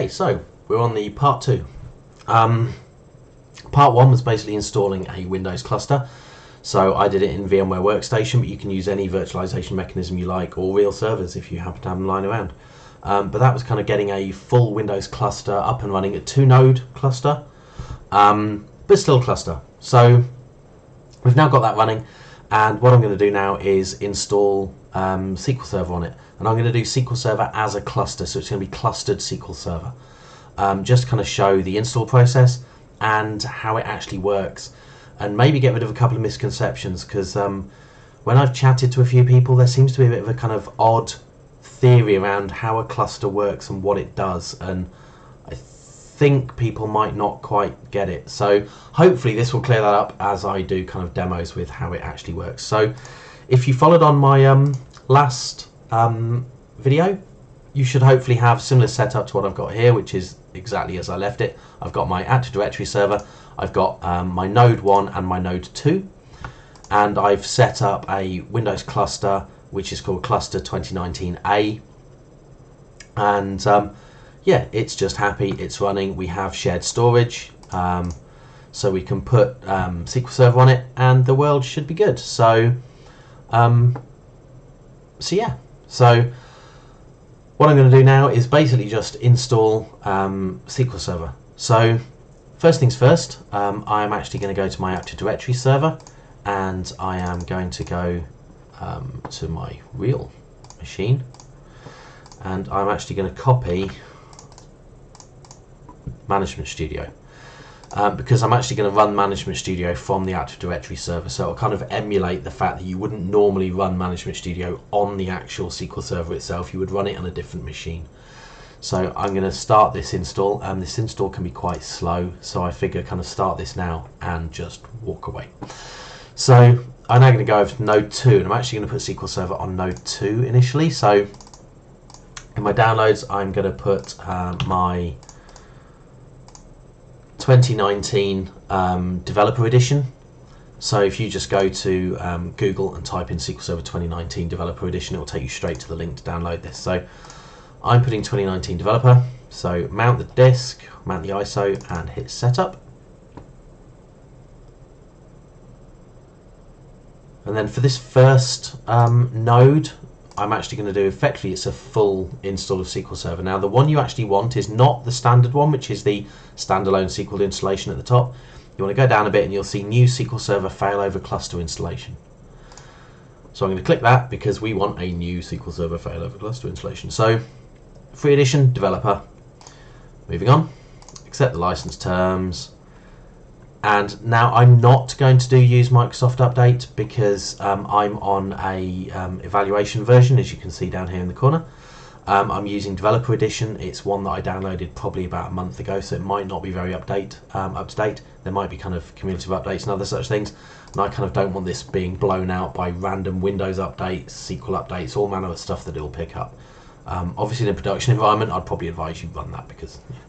Okay, so we're on the part 2. Part 1 was basically installing a Windows cluster. So I did it in VMware Workstation, but you can use any virtualization mechanism you like, or real servers if you happen to have them lying around. But that was kind of getting a full Windows cluster up and running, a 2-node cluster, but still cluster. So we've now got that running, and what I'm going to do now is install SQL Server on it. And I'm going to do SQL Server as a cluster, so it's going to be clustered SQL Server. Just kind of show the install process and how it actually works, and maybe get rid of a couple of misconceptions, because when I've chatted to a few people, there seems to be a bit of a kind of odd theory around how a cluster works and what it does, and I think people might not quite get it. So hopefully this will clear that up as I do kind of demos with how it actually works. So if you followed on my last video, you should hopefully have similar setup to what I've got here, which is exactly as I left it. I've got my Active Directory server, I've got my Node 1 and my Node 2, and I've set up a Windows cluster which is called Cluster 2019A, and yeah, it's just happy, it's running. We have shared storage, so we can put SQL Server on it and the world should be good. So yeah, so what I'm going to do now is basically just install SQL Server. So first things first, I'm actually going to go to my Active Directory server, and I am going to go to my real machine, and I'm actually going to copy Management Studio, because I'm actually going to run Management Studio from the Active Directory server, so it'll kind of emulate the fact that you wouldn't normally run Management Studio on the actual SQL Server itself. You would run it on a different machine. So I'm going to start this install, and this install can be quite slow, so I figure kind of start this now and just walk away. So I'm now going to go over to Node 2, and I'm actually going to put SQL Server on Node 2 initially. So in my downloads, I'm going to put my 2019 Developer Edition. So if you just go to Google and type in SQL Server 2019 Developer Edition, it will take you straight to the link to download this. So I'm putting 2019 Developer, so mount the disk, mount the ISO, and hit Setup. And then for this first node, I'm actually going to do, effectively, it's a full install of SQL Server. Now, the one you actually want is not the standard one, which is the standalone SQL installation at the top. You want to go down a bit and you'll see New SQL Server Failover Cluster Installation. So I'm going to click that because we want a new SQL Server Failover Cluster installation. So, Free Edition, Developer. Moving on, accept the license terms. And now I'm not going to use Microsoft Update because I'm on a evaluation version, as you can see down here in the corner. I'm using Developer Edition. It's one that I downloaded probably about a month ago, so it might not be very up to date. There might be kind of cumulative updates and other such things, and I kind of don't want this being blown out by random Windows updates, SQL updates, all manner of stuff that it'll pick up. Obviously in a production environment, I'd probably advise you run that because, yeah,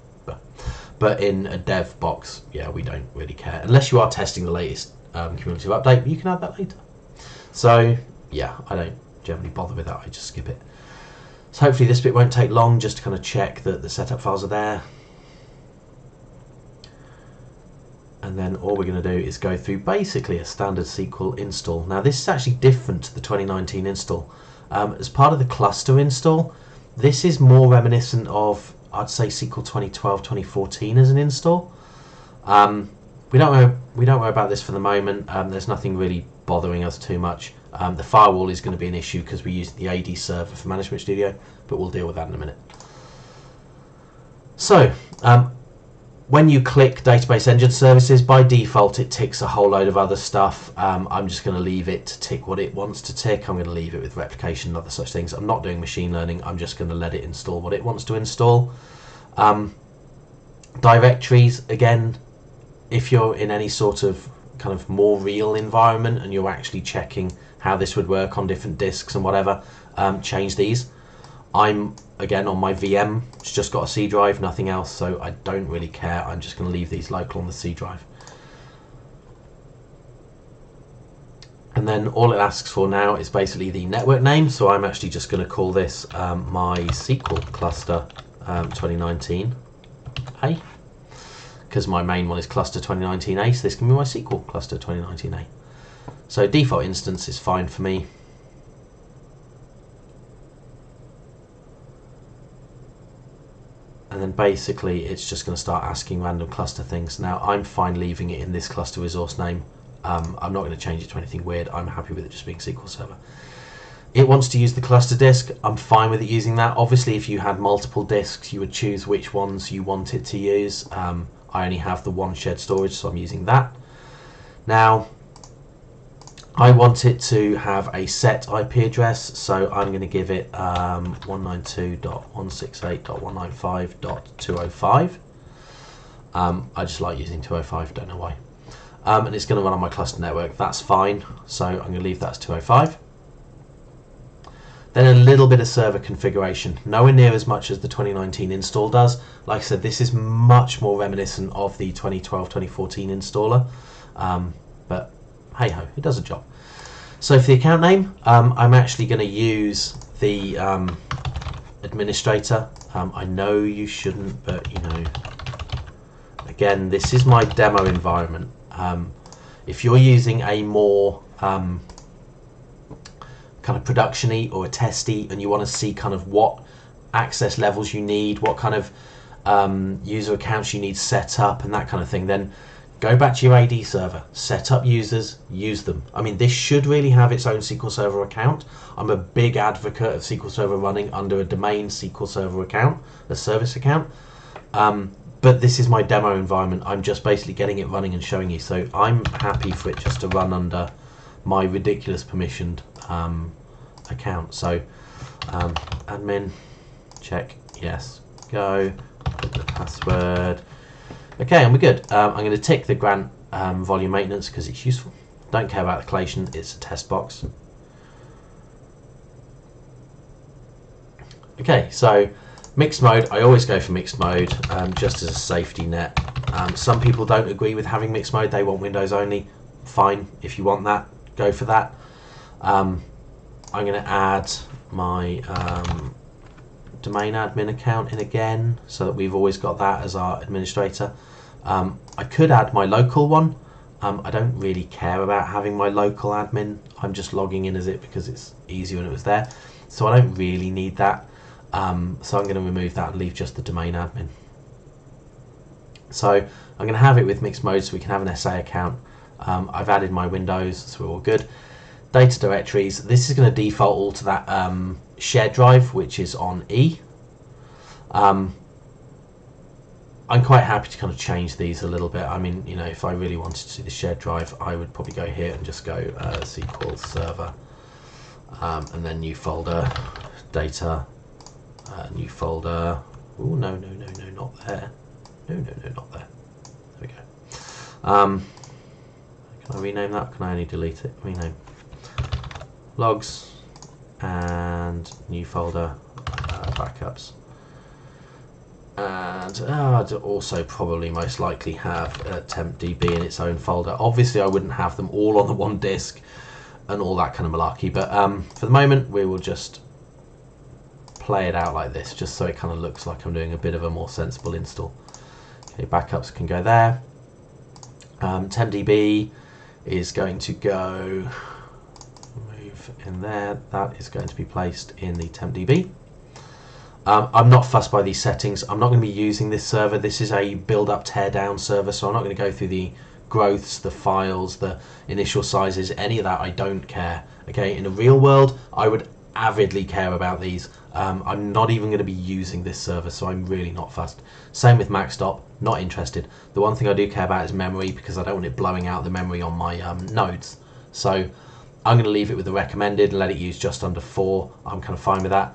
but in a dev box, yeah, we don't really care unless you are testing the latest cumulative update, but you can add that later. So yeah, I don't generally bother with that, I just skip it. So hopefully this bit won't take long, just to kind of check that the setup files are there. And then all we're going to do is go through basically a standard SQL install. Now this is actually different to the 2019 install. As part of the cluster install, this is more reminiscent of, I'd say, SQL 2012, 2014 as an install. We don't worry about this for the moment. There's nothing really bothering us too much. The firewall is going to be an issue because we use the AD server for Management Studio, but we'll deal with that in a minute. So, when you click Database Engine Services, by default it ticks a whole load of other stuff. I'm just going to leave it to tick what it wants to tick. I'm going to leave it with replication and other such things. I'm not doing machine learning. I'm just going to let it install what it wants to install. Directories, again, if you're in any sort of kind of more real environment and you're actually checking how this would work on different disks and whatever, change these. I'm again on my VM, it's just got a C drive, nothing else, so I don't really care. I'm just going to leave these local on the C drive. And then all it asks for now is basically the network name, so I'm actually just going to call this my SQL cluster 2019. A, because my main one is cluster 2019A, so this can be my SQL cluster 2019A. So default instance is fine for me. And then basically it's just going to start asking random cluster things. Now I'm fine leaving it in this cluster resource name. I'm not going to change it to anything weird. I'm happy with it just being SQL Server. It wants to use the cluster disk. I'm fine with it using that. Obviously, if you had multiple disks, you would choose which ones you want it to use. I only have the one shared storage, so I'm using that. Now, I want it to have a set IP address, so I'm going to give it 192.168.195.205. I just like using 205, don't know why. And it's going to run on my cluster network. That's fine, so I'm going to leave that as 205. Then a little bit of server configuration, nowhere near as much as the 2019 install does. Like I said, this is much more reminiscent of the 2012-2014 installer, but hey ho, it does a job. So for the account name, I'm actually going to use the administrator. I know you shouldn't, but you know, again, this is my demo environment. If you're using a more kind of production-y or a testy, and you want to see kind of what access levels you need, what kind of user accounts you need set up and that kind of thing, then go back to your AD server, set up users, use them. I mean, this should really have its own SQL Server account. I'm a big advocate of SQL Server running under a domain SQL Server account, a service account. But this is my demo environment. I'm just basically getting it running and showing you. So I'm happy for it just to run under my ridiculous permissioned account. So admin, check, yes, go, put the password. Okay, and we're good. I'm going to tick the grant volume maintenance because it's useful. Don't care about the collation, it's a test box. Okay, so mixed mode, I always go for mixed mode just as a safety net. Some people don't agree with having mixed mode, they want Windows only. Fine, if you want that, go for that. I'm going to add my domain admin account in again so that we've always got that as our administrator. I could add my local one. I don't really care about having my local admin. I'm just logging in as it because it's easier when it was there. So I don't really need that. So I'm going to remove that and leave just the domain admin. So I'm going to have it with mixed mode so we can have an SA account. I've added my Windows, so we're all good. Data directories, this is going to default all to that shared drive, which is on E. I'm quite happy to kind of change these a little bit. I mean, you know, if I really wanted to see the shared drive, I would probably go here and just go SQL Server, and then new folder, data, new folder. Oh no, no, no, no, not there. No, no, no, not there. There we go. Can I rename that? Can I only delete it? Rename. Logs and new folder, backups. And I'd also probably most likely have tempdb in its own folder. Obviously I wouldn't have them all on the one disk and all that kind of malarkey, but for the moment we will just play it out like this, just so it kind of looks like I'm doing a bit of a more sensible install. Okay, backups can go there. tempdb is going to go, move in there, that is going to be placed in the tempdb. I'm not fussed by these settings. I'm not going to be using this server. This is a build up tear down server, so I'm not going to go through the growths, the files, the initial sizes, any of that. I don't care. Okay, in the real world I would avidly care about these. I'm not even going to be using this server, so I'm really not fussed. Same with MacStop, not interested. The one thing I do care about is memory, because I don't want it blowing out the memory on my nodes. So I'm going to leave it with the recommended and let it use just under 4. I'm kind of fine with that.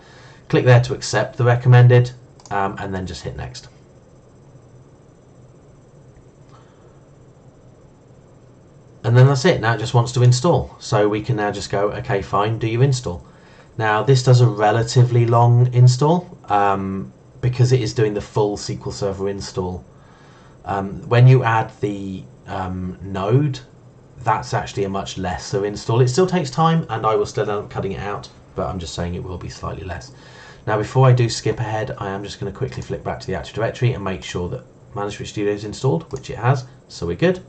Click there to accept the recommended, and then just hit next. And then that's it. Now it just wants to install. So we can now just go, okay, fine, do you install? Now this does a relatively long install because it is doing the full SQL Server install. When you add the node, that's actually a much lesser install. It still takes time, and I will still end up cutting it out, but I'm just saying it will be slightly less. Now before I do skip ahead, I am just going to quickly flick back to the Active Directory and make sure that Management Studio is installed, which it has, so we're good.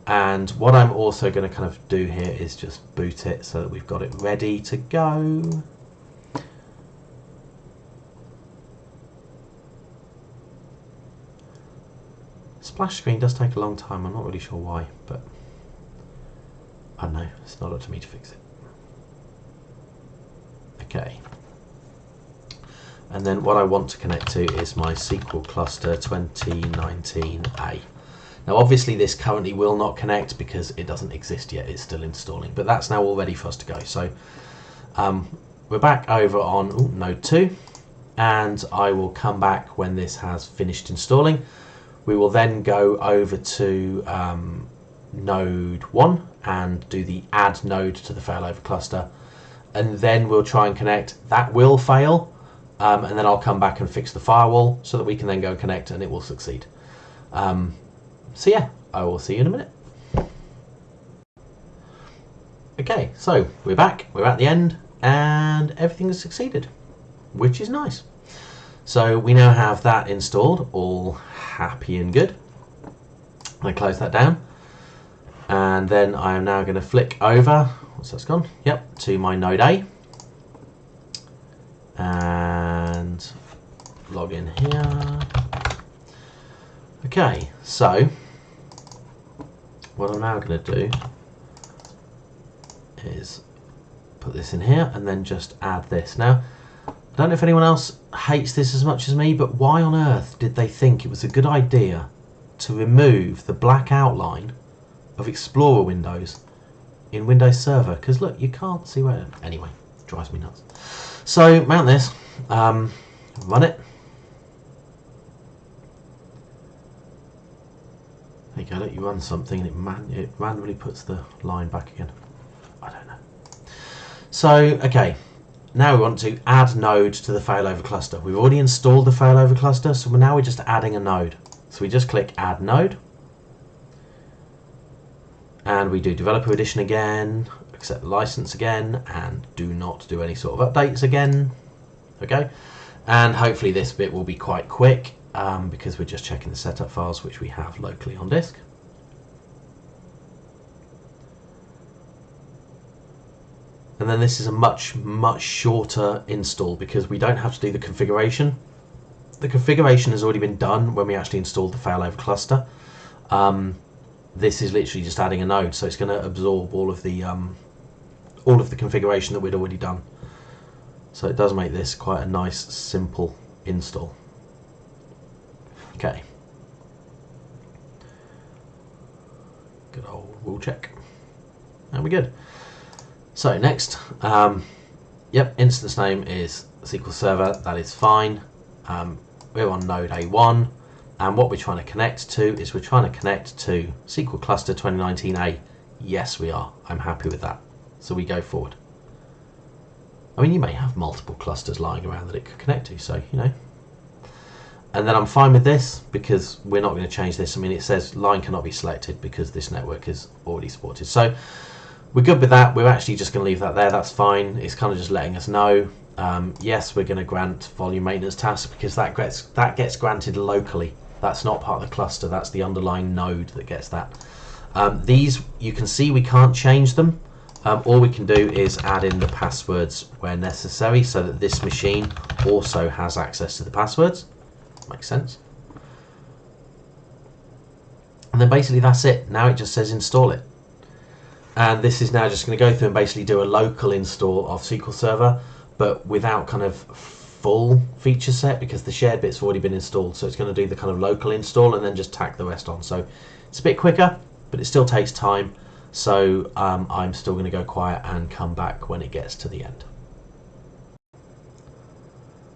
And what I'm also going to kind of do here is just boot it so that we've got it ready to go. Splash screen does take a long time, I'm not really sure why, but I don't know, it's not up to me to fix it. Okay. And then what I want to connect to is my SQL cluster 2019A. Now obviously this currently will not connect because it doesn't exist yet, it's still installing, but that's now all ready for us to go. So we're back over on node 2, and I will come back when this has finished installing. We will then go over to node 1 and do the add node to the failover cluster, and then we'll try and connect. That will fail, and then I'll come back and fix the firewall so that we can then go and connect and it will succeed. So yeah, I will see you in a minute. Okay, so we're back, we're at the end, and everything has succeeded, which is nice. So we now have that installed, all happy and good. I close that down, and then I am now going to flick over, what's that's gone? Yep, to my node A, and log in here. Okay, so what I'm now going to do is put this in here and then just add this. Now, I don't know if anyone else hates this as much as me, but why on earth did they think it was a good idea to remove the black outline of Explorer windows in Windows Server? Because look, you can't see where. Anyway, it drives me nuts. So mount this, run it. There you go, let you run something and it randomly puts the line back again. I don't know. So, okay, now we want to add node to the failover cluster. We've already installed the failover cluster, so now we're just adding a node. So we just click add node, and we do Developer Edition again, accept the license again, and do not do any sort of updates again. Okay, and hopefully this bit will be quite quick. Because we're just checking the setup files which we have locally on disk. And then this is a much shorter install because we don't have to do the configuration. The configuration has already been done when we actually installed the failover cluster. This is literally just adding a node, so it's going to absorb all of the configuration that we'd already done. So it does make this quite a nice simple install. Okay. Good old rule check. And we're good. So next, yep, instance name is SQL Server. That is fine. We're on node A1, and what we're trying to connect to is we're trying to connect to SQL Cluster 2019A. Yes, we are. I'm happy with that. So we go forward. I mean, you may have multiple clusters lying around that it could connect to, so you know. And then I'm fine with this because we're not going to change this. I mean, it says line cannot be selected because this network is already supported. So we're good with that. We're actually just going to leave that there. That's fine. It's kind of just letting us know. Yes, we're going to grant volume maintenance tasks because that gets granted locally. That's not part of the cluster. That's the underlying node that gets that. These, you can see we can't change them. All we can do is add in the passwords where necessary so that this machine also has access to the passwords. Makes sense. And then basically that's it. Now it just says install it. And this is now just going to go through and basically do a local install of SQL Server, but without kind of full feature set because the shared bit's already been installed. So it's going to do the kind of local install and then just tack the rest on. So it's a bit quicker, but it still takes time. So I'm still going to go quiet and come back when it gets to the end.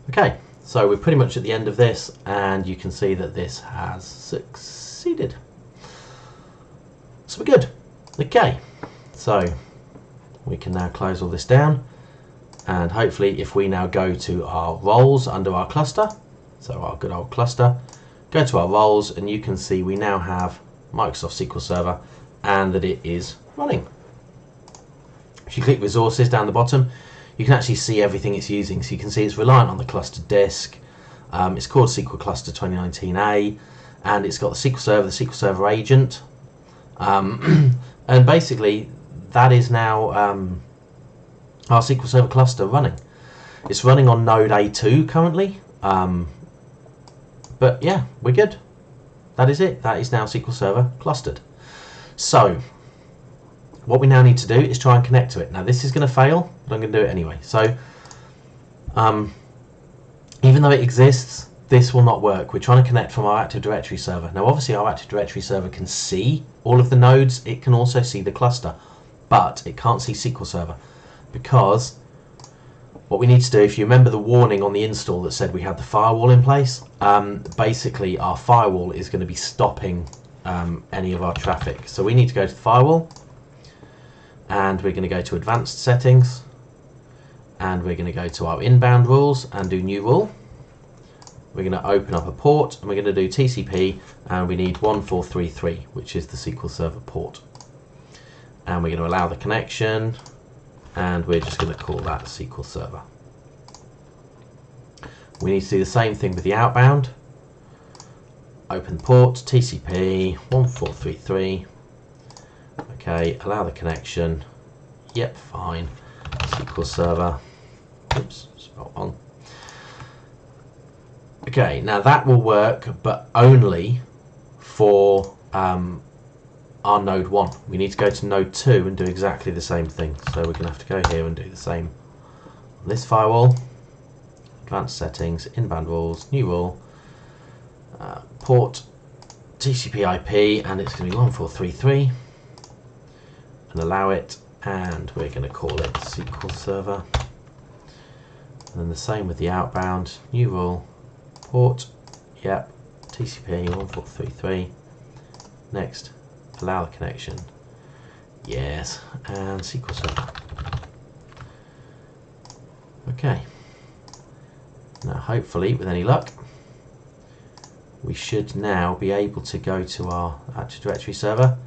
Okay. So we're pretty much at the end of this, and you can see that this has succeeded. So we're good. Okay, so we can now close all this down, and hopefully if we now go to our roles under our cluster, so our good old cluster, go to our roles, and you can see we now have Microsoft SQL Server and that it is running. If you click resources down the bottom, you can actually see everything it's using. So you can see it's reliant on the cluster disk. It's called SQL Cluster 2019A, and it's got the SQL Server, the SQL Server agent, and basically that is now our SQL Server cluster running. It's running on node A2 currently, but yeah, we're good. That is it. That is now SQL Server clustered. So what we now need to do is try and connect to it. Now this is going to fail, but I'm going to do it anyway. So even though it exists, this will not work. We're trying to connect from our Active Directory server. Now obviously our Active Directory server can see all of the nodes, it can also see the cluster, but it can't see SQL Server, because what we need to do, if you remember the warning on the install that said we had the firewall in place, basically our firewall is going to be stopping any of our traffic. So we need to go to the firewall, and we're going to go to advanced settings, and we're going to go to our inbound rules and do new rule. We're going to open up a port, and we're going to do TCP, and we need 1433, which is the SQL Server port. And we're going to allow the connection, and we're just going to call that SQL Server. We need to do the same thing with the outbound. Open port, TCP, 1433. Okay, allow the connection. Yep, fine. SQL Server. Oops, spelled wrong. Okay, now that will work, but only for our node 1. We need to go to node 2 and do exactly the same thing. So we're going to have to go here and do the same on this firewall. Advanced settings, inbound rules, new rule, port, TCP IP, and it's going to be 1433. And allow it, and we're going to call it SQL Server. And then the same with the outbound, new rule, port, yep, TCP 1433. Next, allow the connection, yes, and SQL Server. Okay, now hopefully with any luck we should now be able to go to our Active Directory server,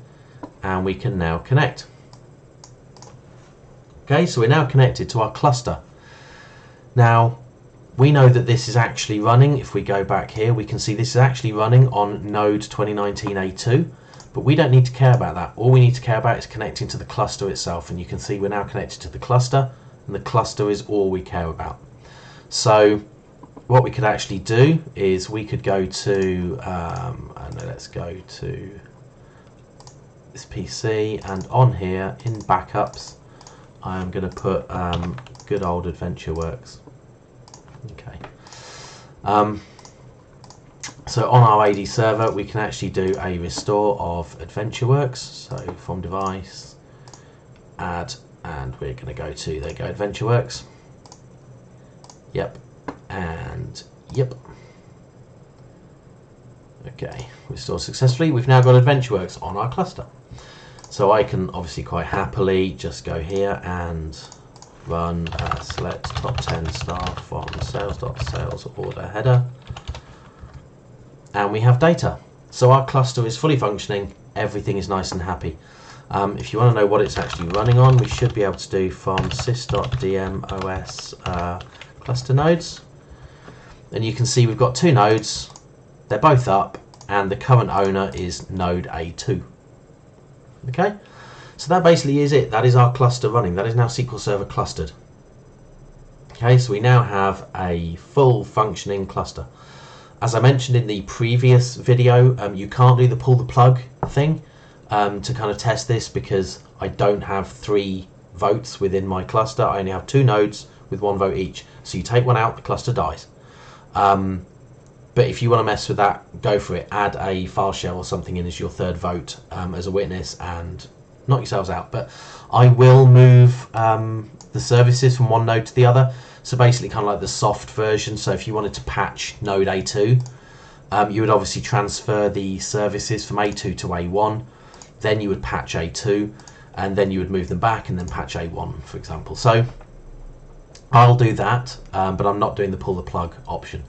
and we can now connect. Okay, so we're now connected to our cluster. Now we know that this is actually running. If we go back here, we can see this is actually running on node 2019A2, but we don't need to care about that. All we need to care about is connecting to the cluster itself, and you can see we're now connected to the cluster, and the cluster is all we care about. So what we could actually do is we could go to, let's go to this PC, and on here in backups I'm going to put good old AdventureWorks. Okay. So on our AD server we can actually do a restore of AdventureWorks. So from device, add, and we're going to go to, there you go, AdventureWorks. Yep, and yep. Okay, restore successfully. We've now got AdventureWorks on our cluster. So I can obviously quite happily just go here and run select top 10 staff from sales.sales order header, and we have data. So our cluster is fully functioning, everything is nice and happy. If you want to know what it's actually running on, we should be able to do from sys.dmos cluster nodes, and you can see we've got 2 nodes, they're both up, and the current owner is node A2. Okay, so that basically is it. That is our cluster running. That is now SQL Server clustered. Okay, so we now have a full functioning cluster. As I mentioned in the previous video, you can't do the pull the plug thing to kind of test this, because I don't have 3 votes within my cluster. I only have 2 nodes with 1 vote each. So you take one out, the cluster dies. But if you want to mess with that, go for it. Add a file share or something in as your 3rd vote as a witness, and knock yourselves out. But I will move the services from one node to the other. So basically kind of like the soft version. So if you wanted to patch node A2, you would obviously transfer the services from A2 to A1. Then you would patch A2, and then you would move them back and then patch A1, for example. So I'll do that, but I'm not doing the pull the plug option.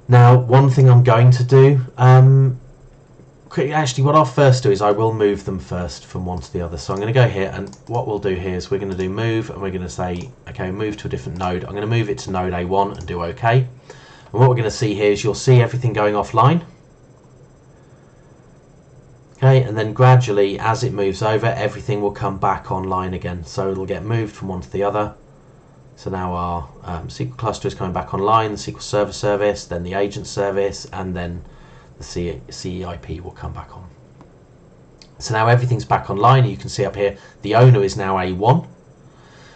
Now, one thing I'm going to do, actually what I'll first do is I will move them first from one to the other. So I'm going to go here, and what we'll do here is we're going to do move, and we're going to say, okay, move to a different node. I'm going to move it to node A1 and do OK. And what we're going to see here is you'll see everything going offline. Okay, and then gradually as it moves over, everything will come back online again. So it'll get moved from one to the other. So now our SQL cluster is coming back online, the SQL Server service, then the agent service, and then the CEIP will come back on. So now everything's back online. You can see up here the owner is now A1.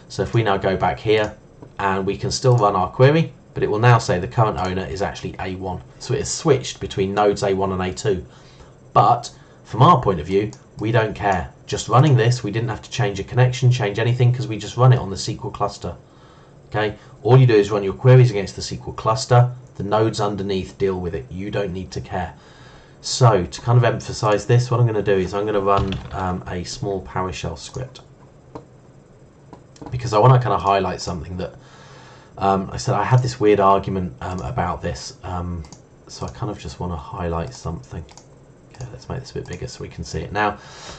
So if we now go back here, and we can still run our query, but it will now say the current owner is actually A1. So it has switched between nodes A1 and A2. But from our point of view, we don't care. Just running this, we didn't have to change a connection, change anything, because we just run it on the SQL cluster. Okay, all you do is run your queries against the SQL cluster. The nodes underneath deal with it. You don't need to care. So to kind of emphasize this, what I'm going to do is I'm going to run a small PowerShell script, because I want to kind of highlight something that I said I had this weird argument about this. So I kind of just want to highlight something. Okay, let's make this a bit bigger so we can see it. Now,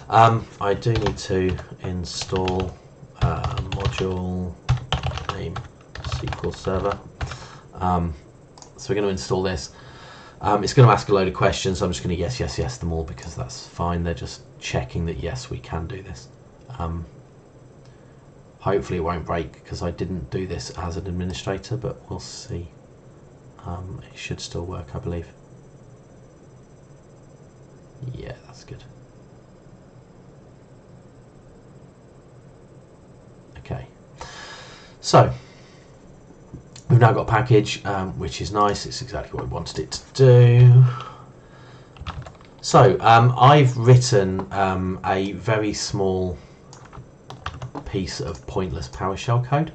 I do need to install module name SQL Server. So we're going to install this. It's going to ask a load of questions. So I'm just going to yes them all, because that's fine. They're just checking that yes, we can do this. Hopefully it won't break, because I didn't do this as an administrator, but we'll see. It should still work, I believe. Yeah, that's good. Okay, so we've now got a package, which is nice. It's exactly what we wanted it to do. So I've written a very small piece of pointless PowerShell code,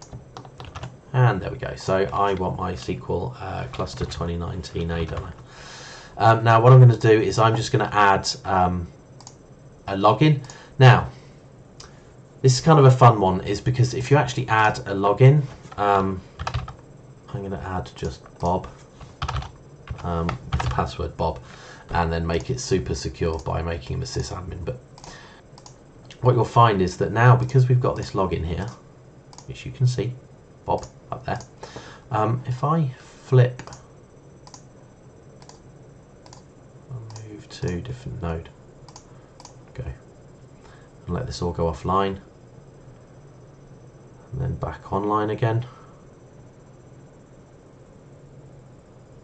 and there we go. So I want my SQL cluster 2019A demo. Now what I'm going to do is I'm just going to add a login. Now this is kind of a fun one, is because if you actually add a login, I'm going to add just Bob, the password Bob, and then make it super secure by making him a sysadmin. But what you'll find is that now, because we've got this login here, which you can see, Bob up there, if I flip, I'll move to a different node, okay, and let this all go offline, and then back online again.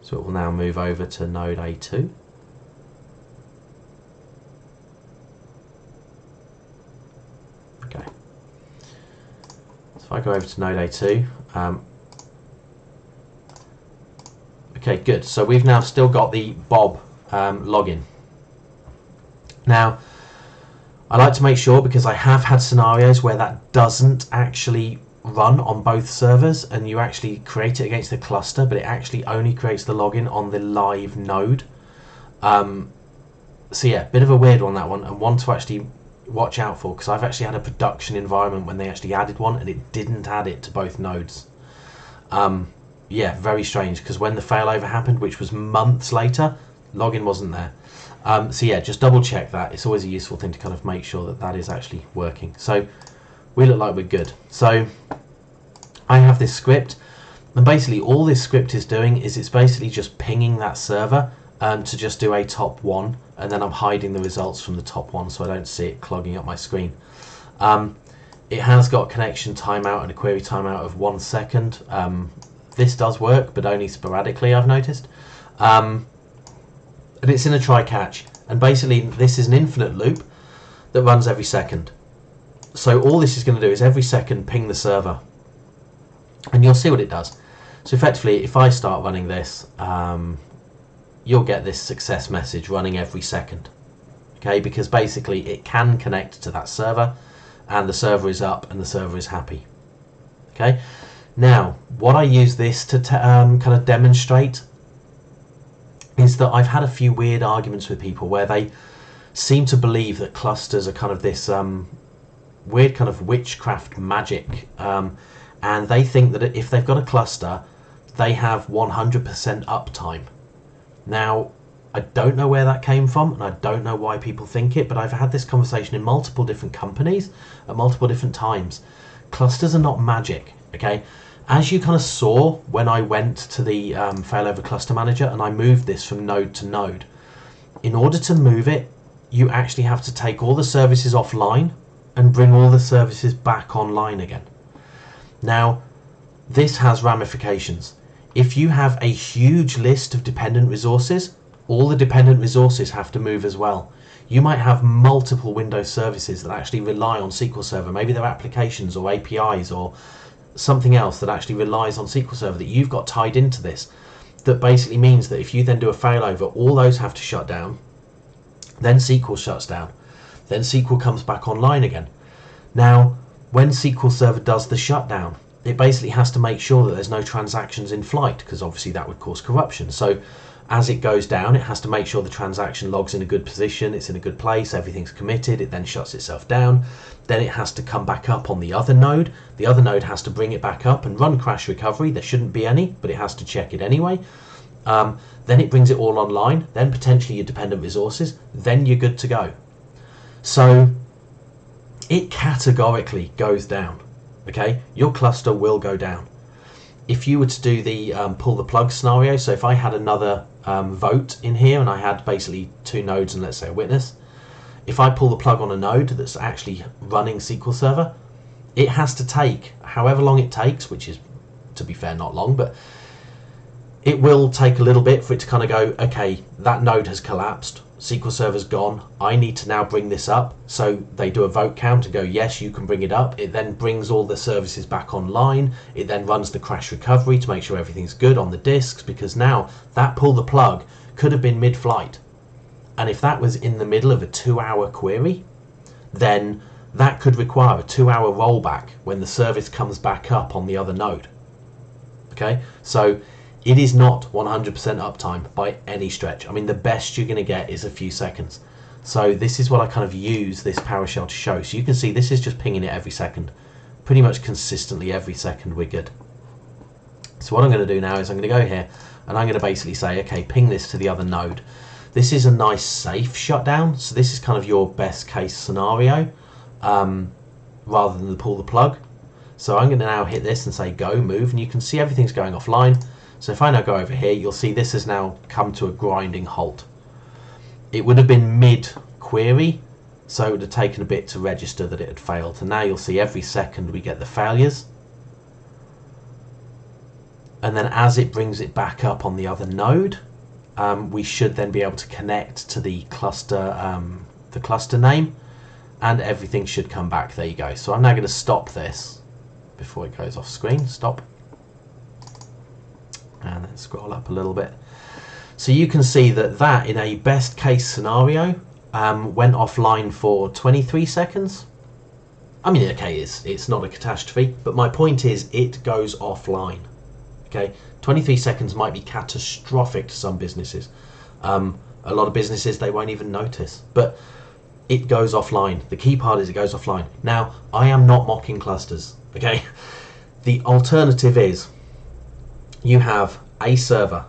So it will now move over to node A2. Okay. So if I go over to node A2, okay, good. So we've now still got the Bob login. Now, I like to make sure, because I have had scenarios where that doesn't actually run on both servers, and you actually create it against the cluster, but it actually only creates the login on the live node. So yeah, bit of a weird one, that one, and one to actually watch out for, because I've actually had a production environment when they actually added one and it didn't add it to both nodes. Yeah, very strange, because when the failover happened, which was months later, login wasn't there. So yeah, just double check that. It's always a useful thing to kind of make sure that that is actually working. So we look like we're good. So I have this script, and basically all this script is doing is it's basically just pinging that server to just do a top one, and then I'm hiding the results from the top one so I don't see it clogging up my screen. It has got a connection timeout and a query timeout of 1 second. This does work, but only sporadically, I've noticed. And it's in a try catch, and basically this is an infinite loop that runs every second. So all this is going to do is every second ping the server, and you'll see what it does. So effectively, if I start running this, you'll get this success message running every second. Okay, because basically it can connect to that server, and the server is up and the server is happy. Okay, now what I use this to kind of demonstrate is that I've had a few weird arguments with people where they seem to believe that clusters are kind of this weird kind of witchcraft magic, and they think that if they've got a cluster, they have 100% uptime. Now, I don't know where that came from, and I don't know why people think it, but I've had this conversation in multiple different companies at multiple different times. Clusters are not magic, okay? As you kind of saw when I went to the Failover Cluster Manager and I moved this from node to node, in order to move it, you actually have to take all the services offline and bring all the services back online again. Now, this has ramifications. If you have a huge list of dependent resources, all the dependent resources have to move as well. You might have multiple Windows services that actually rely on SQL Server. Maybe they're applications or APIs or something else that actually relies on SQL Server that you've got tied into this. That basically means that if you then do a failover, all those have to shut down. Then SQL shuts down. Then SQL comes back online again. Now, when SQL Server does the shutdown, it basically has to make sure that there's no transactions in flight, because obviously that would cause corruption. So as it goes down, it has to make sure the transaction log's in a good position, it's in a good place, everything's committed, it then shuts itself down. Then it has to come back up on the other node. The other node has to bring it back up and run crash recovery. There shouldn't be any, but it has to check it anyway. Then it brings it all online, then potentially your dependent resources, then you're good to go. So it categorically goes down. Okay, your cluster will go down. If you were to do the pull the plug scenario, so if I had another vote in here and I had basically two nodes and let's say a witness, if I pull the plug on a node that's actually running SQL Server, it has to take however long it takes, which is, to be fair, not long, but it will take a little bit for it to kind of go, okay, that node has collapsed, SQL Server's gone, I need to now bring this up. So they do a vote count and go, yes, you can bring it up. It then brings all the services back online. It then runs the crash recovery to make sure everything's good on the disks, because now that pull the plug could have been mid-flight. And if that was in the middle of a 2-hour query, then that could require a 2-hour rollback when the service comes back up on the other node. Okay, so it is not 100% uptime by any stretch. I mean, the best you're going to get is a few seconds. So this is what I kind of use this PowerShell to show. So you can see this is just pinging it every second. Pretty much consistently every second we're good. So what I'm going to do now is I'm going to go here and I'm going to basically say, okay, ping this to the other node. This is a nice safe shutdown. So this is kind of your best case scenario rather than the pull the plug. So I'm going to now hit this and say go, move, and you can see everything's going offline. So if I now go over here, you'll see this has now come to a grinding halt. It would have been mid-query, so it would have taken a bit to register that it had failed. And now you'll see every second we get the failures. And then as it brings it back up on the other node, we should then be able to connect to the cluster name, and everything should come back. There you go. So I'm now going to stop this before it goes off screen. Stop. And then scroll up a little bit. So you can see that in a best case scenario went offline for 23 seconds. I mean, okay, it's not a catastrophe, but my point is it goes offline. Okay, 23 seconds might be catastrophic to some businesses. A lot of businesses, they won't even notice, but it goes offline. The key part is it goes offline. Now, I am not mocking clusters, okay? The alternative is you have a server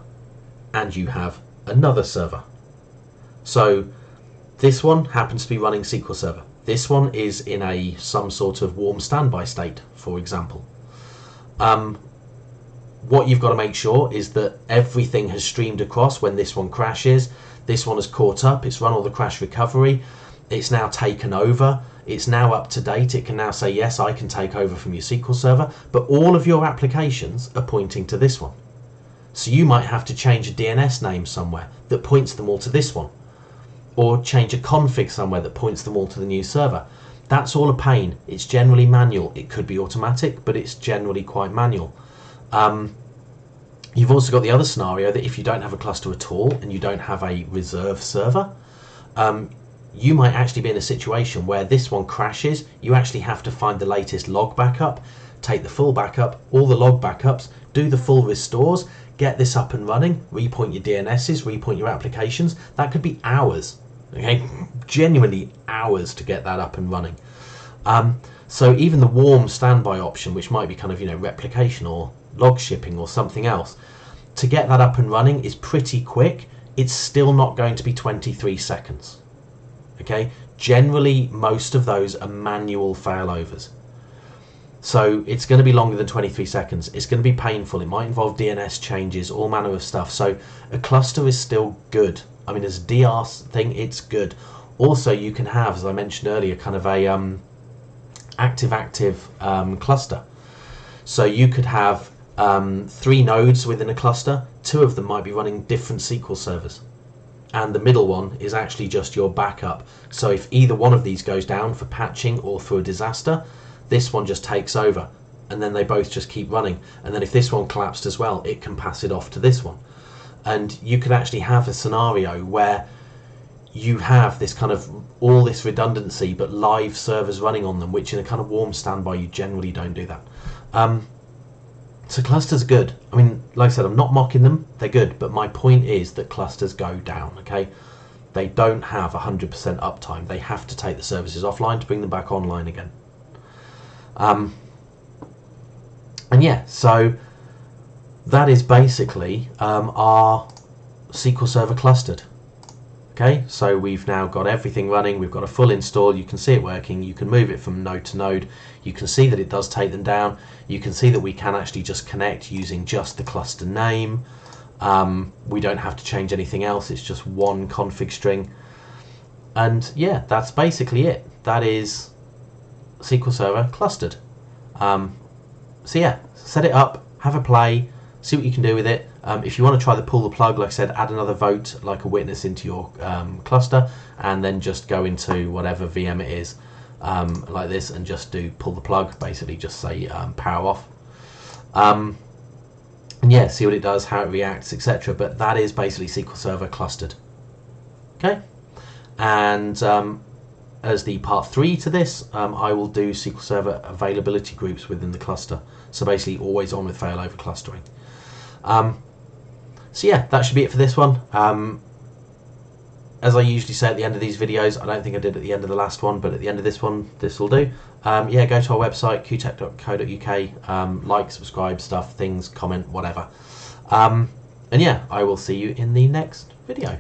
and you have another server. So this one happens to be running SQL Server. This one is in some sort of warm standby state, for example. What you've got to make sure is that everything has streamed across when this one crashes. This one has caught up, it's run all the crash recovery, it's now taken over, it's now up to date, it can now say, yes, I can take over from your SQL Server, but all of your applications are pointing to this one. So you might have to change a DNS name somewhere that points them all to this one, or change a config somewhere that points them all to the new server. That's all a pain. It's generally manual. It could be automatic, but it's generally quite manual. You've also got the other scenario that if you don't have a cluster at all and you don't have a reserve server, you might actually be in a situation where this one crashes. You actually have to find the latest log backup, take the full backup, all the log backups, do the full restores, get this up and running, repoint your DNSs, repoint your applications. That could be hours, okay? Genuinely hours to get that up and running. So even the warm standby option, which might be kind of, replication or log shipping or something else, to get that up and running is pretty quick. It's still not going to be 23 seconds. Okay, generally most of those are manual failovers. So it's going to be longer than 23 seconds. It's going to be painful. It might involve DNS changes, all manner of stuff. So a cluster is still good. I mean, as a DR thing, it's good. Also, you can have, as I mentioned earlier, kind of a active cluster. So you could have 3 nodes within a cluster. 2 of them might be running different SQL servers, and the middle one is actually just your backup. So if either one of these goes down for patching or through a disaster, this one just takes over, and then they both just keep running. And then if this one collapsed as well, it can pass it off to this one. And you could actually have a scenario where you have this kind of all this redundancy but live servers running on them, which in a kind of warm standby you generally don't do that. So clusters are good. I mean, like I said, I'm not mocking them, they're good, but my point is that clusters go down, okay? They don't have 100% uptime. They have to take the services offline to bring them back online again. And yeah, so that is basically our SQL Server clustered. Okay, so we've now got everything running, we've got a full install, you can see it working, you can move it from node to node, you can see that it does take them down, you can see that we can actually just connect using just the cluster name. We don't have to change anything else, it's just one config string. And yeah, that's basically it. That is SQL Server clustered. So yeah, set it up, have a play, see what you can do with it. If you want to try the pull the plug, like I said, add another vote like a witness into your cluster, and then just go into whatever VM it is, like this, and just do pull the plug, basically just say power off. And yeah, see what it does, how it reacts, etc. But that is basically SQL Server clustered. Okay, and as the part 3 to this, I will do SQL Server availability groups within the cluster. So basically always on with failover clustering. So yeah, that should be it for this one. As I usually say at the end of these videos, I don't think I did at the end of the last one, but at the end of this one, this will do. Yeah, go to our website, qtech.co.uk, like, subscribe, stuff, things, comment, whatever. And yeah, I will see you in the next video.